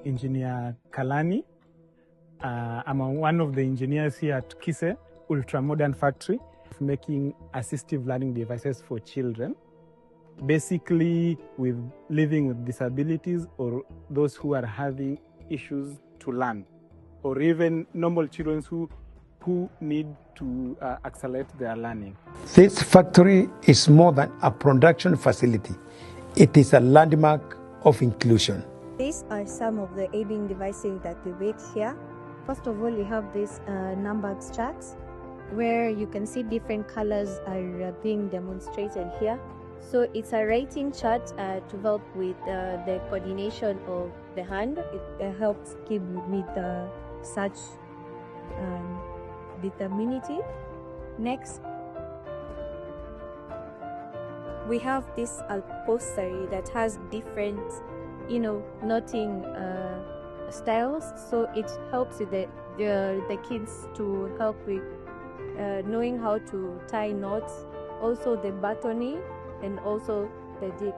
Engineer Kalani. I'm one of the engineers here at KISE, ultra-modern factory, making assistive learning devices for children, basically with living with disabilities or those who are having issues to learn, or even normal children who need to accelerate their learning. This factory is more than a production facility. It is a landmark of inclusion. These are some of the aiding devices that we make here. First of all, we have these numbered charts where you can see different colors are being demonstrated here. So it's a writing chart to help with the coordination of the hand. It helps keep with such determinative. Next, we have this upholstery that has different, knotting styles. So it helps with the kids to help with knowing how to tie knots, also the buttoning, and also the dip.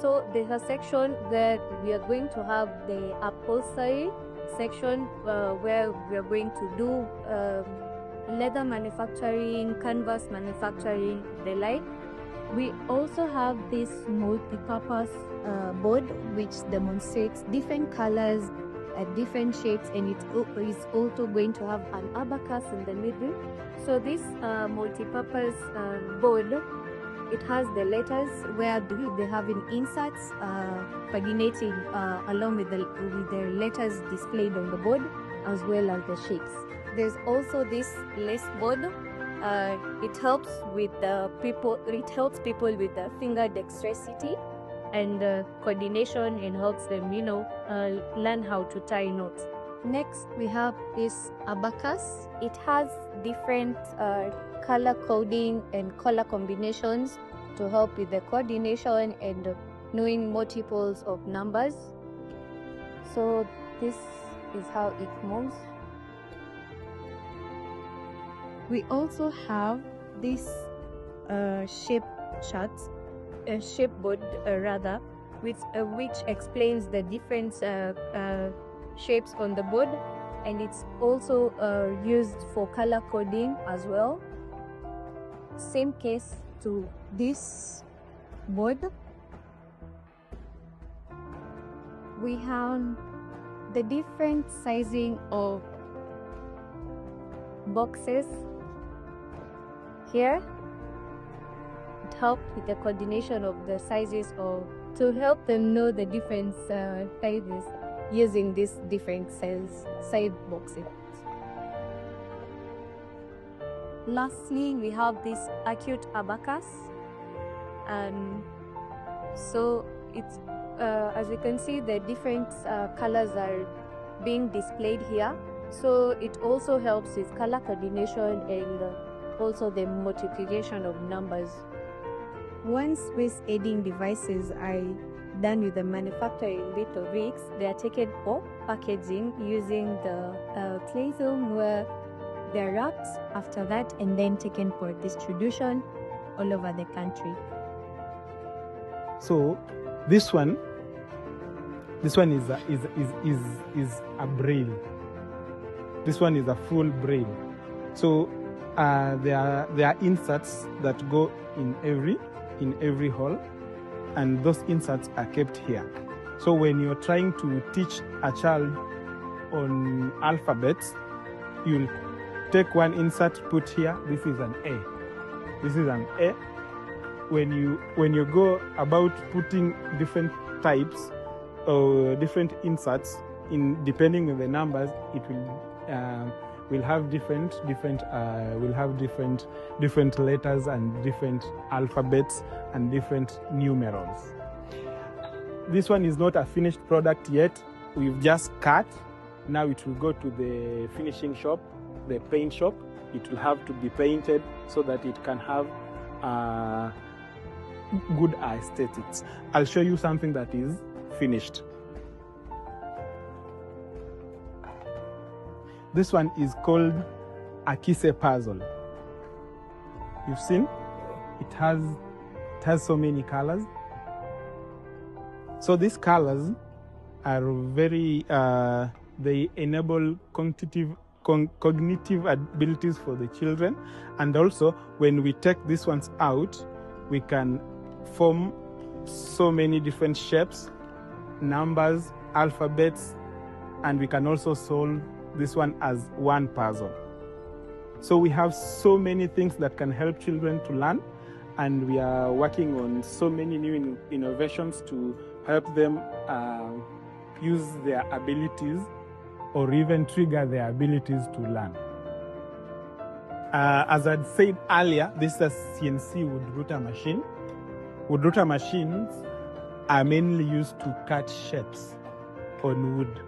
So there's a section that we are going to have the upholstery section where we are going to do leather manufacturing, canvas manufacturing, the like. We also have this multi-purpose board which demonstrates different colors, different shapes, and it is also going to have an abacus in the middle. So this multi-purpose board, it has the letters where they have in inserts coordinating along with the letters displayed on the board, as well as the shapes. There's also this lace board. It helps with people. It helps people with finger dexterity and coordination, and helps them, learn how to tie knots. Next, we have this abacus. It has different color coding and color combinations to help with the coordination and knowing multiples of numbers. So this is how it moves. We also have this shape chart, shape board rather, which explains the different shapes on the board, and it's also used for color coding as well. Same case to this board. We have the different sizing of boxes here. It helps with the coordination of the sizes, or to help them know the different sizes using these different size boxes. Lastly, we have this acute abacus, and so it's as you can see, the different colors are being displayed here. So it also helps with color coordination and also the multiplication of numbers. Once these aiding devices are done with the manufacturing bit of it, they are taken for packaging using the clay film, where they are wrapped after that and then taken for distribution all over the country. So this one is a braille. This one is a full braille. So there are inserts that go in every hole, and those inserts are kept here. So when you're trying to teach a child on alphabets, you'll take one insert, put here. This is an A. This is an A. When you go about putting different types or different inserts in depending on the numbers, it will have different letters and different alphabets and different numerals. This one is not a finished product yet. We've just cut. Now it will go to the finishing shop, the paint shop. It will have to be painted so that it can have good aesthetics. I'll show you something that is finished. This one is called a KISE puzzle. You've seen? It has so many colors. So these colors are very, they enable cognitive abilities for the children. And also, when we take these ones out, we can form so many different shapes, numbers, alphabets, and we can also solve this one as one puzzle. So we have so many things that can help children to learn, and we are working on so many new innovations to help them use their abilities or even trigger their abilities to learn. As I'd said earlier, this is a CNC wood router machine. Wood router machines are mainly used to cut shapes on wood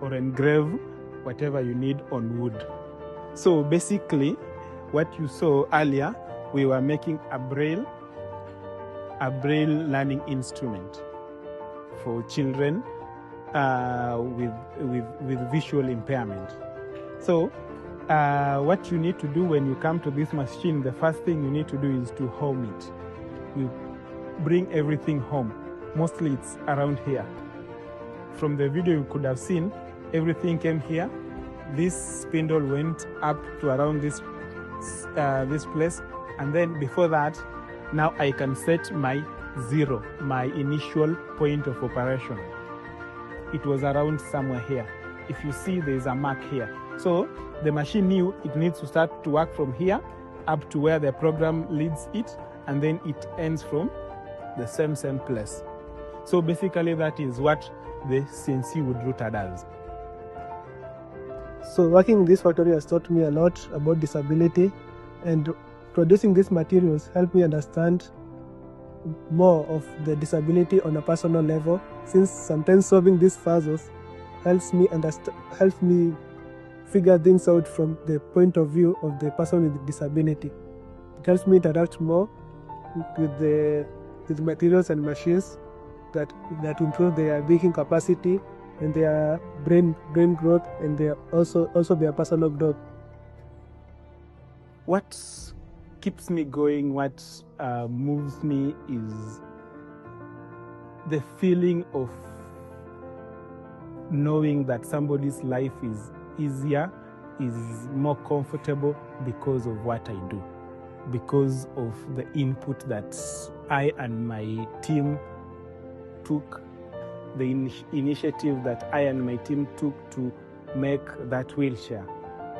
or engrave whatever you need on wood. So basically, what you saw earlier, we were making a braille learning instrument for children with visual impairment. So what you need to do when you come to this machine, the first thing you need to do is to home it. You bring everything home. Mostly it's around here. From the video you could have seen, everything came here. This spindle went up to around this place, and then before that, now I can set my zero, my initial point of operation. It was around somewhere here. If you see, there's a mark here. So the machine knew it needs to start to work from here up to where the program leads it, and then it ends from the same place. So basically that is what the CNC wood router does. So working in this factory has taught me a lot about disability, and producing these materials helped me understand more of the disability on a personal level, since sometimes solving these puzzles helps me figure things out from the point of view of the person with disability. It helps me interact more with materials and machines that improve their thinking capacity and their brain growth, and also their personal growth. What keeps me going, what moves me is the feeling of knowing that somebody's life is easier, is more comfortable because of what I do, because of the input that I and my team took, the initiative that I and my team took to make that wheelchair,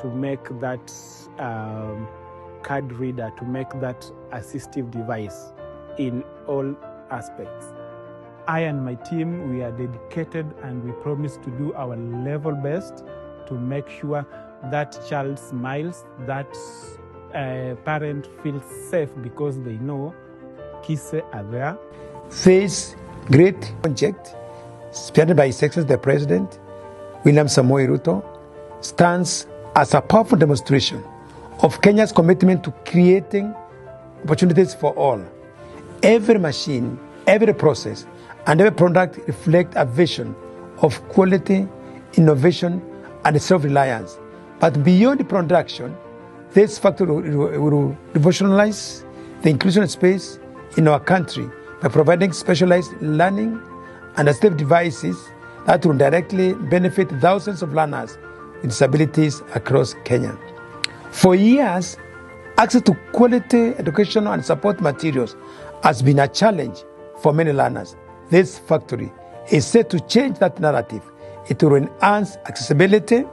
to make that card reader, to make that assistive device in all aspects. I and my team, we are dedicated, and we promise to do our level best to make sure that child smiles, that parent feels safe because they know KISE are there. This great project, spearheaded by His Excellency the President, William Samoei Ruto, stands as a powerful demonstration of Kenya's commitment to creating opportunities for all. Every machine, every process, and every product reflect a vision of quality, innovation, and self-reliance. But beyond production, this factory will revolutionize the inclusion space in our country by providing specialized learning and assistive devices that will directly benefit thousands of learners with disabilities across Kenya. For years, access to quality educational and support materials has been a challenge for many learners. This factory is set to change that narrative. It will enhance accessibility,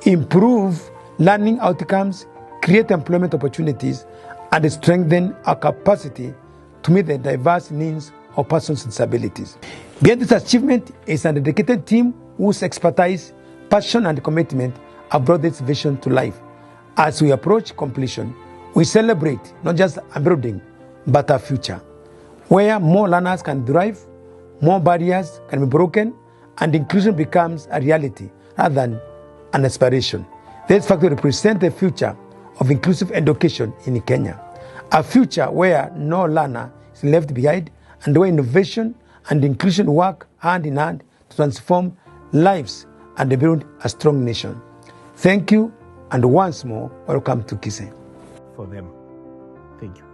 improve learning outcomes, create employment opportunities, and strengthen our capacity to meet the diverse needs of persons with disabilities. Behind this achievement is a dedicated team whose expertise, passion, and commitment have brought this vision to life. As we approach completion, we celebrate not just a building, but a future, where more learners can thrive, more barriers can be broken, and inclusion becomes a reality rather than an aspiration. This factory represents the future of inclusive education in Kenya, a future where no learner is left behind, and where innovation and inclusion work hand in hand to transform lives and build a strong nation. Thank you, and once more, welcome to KISE. For them. Thank you.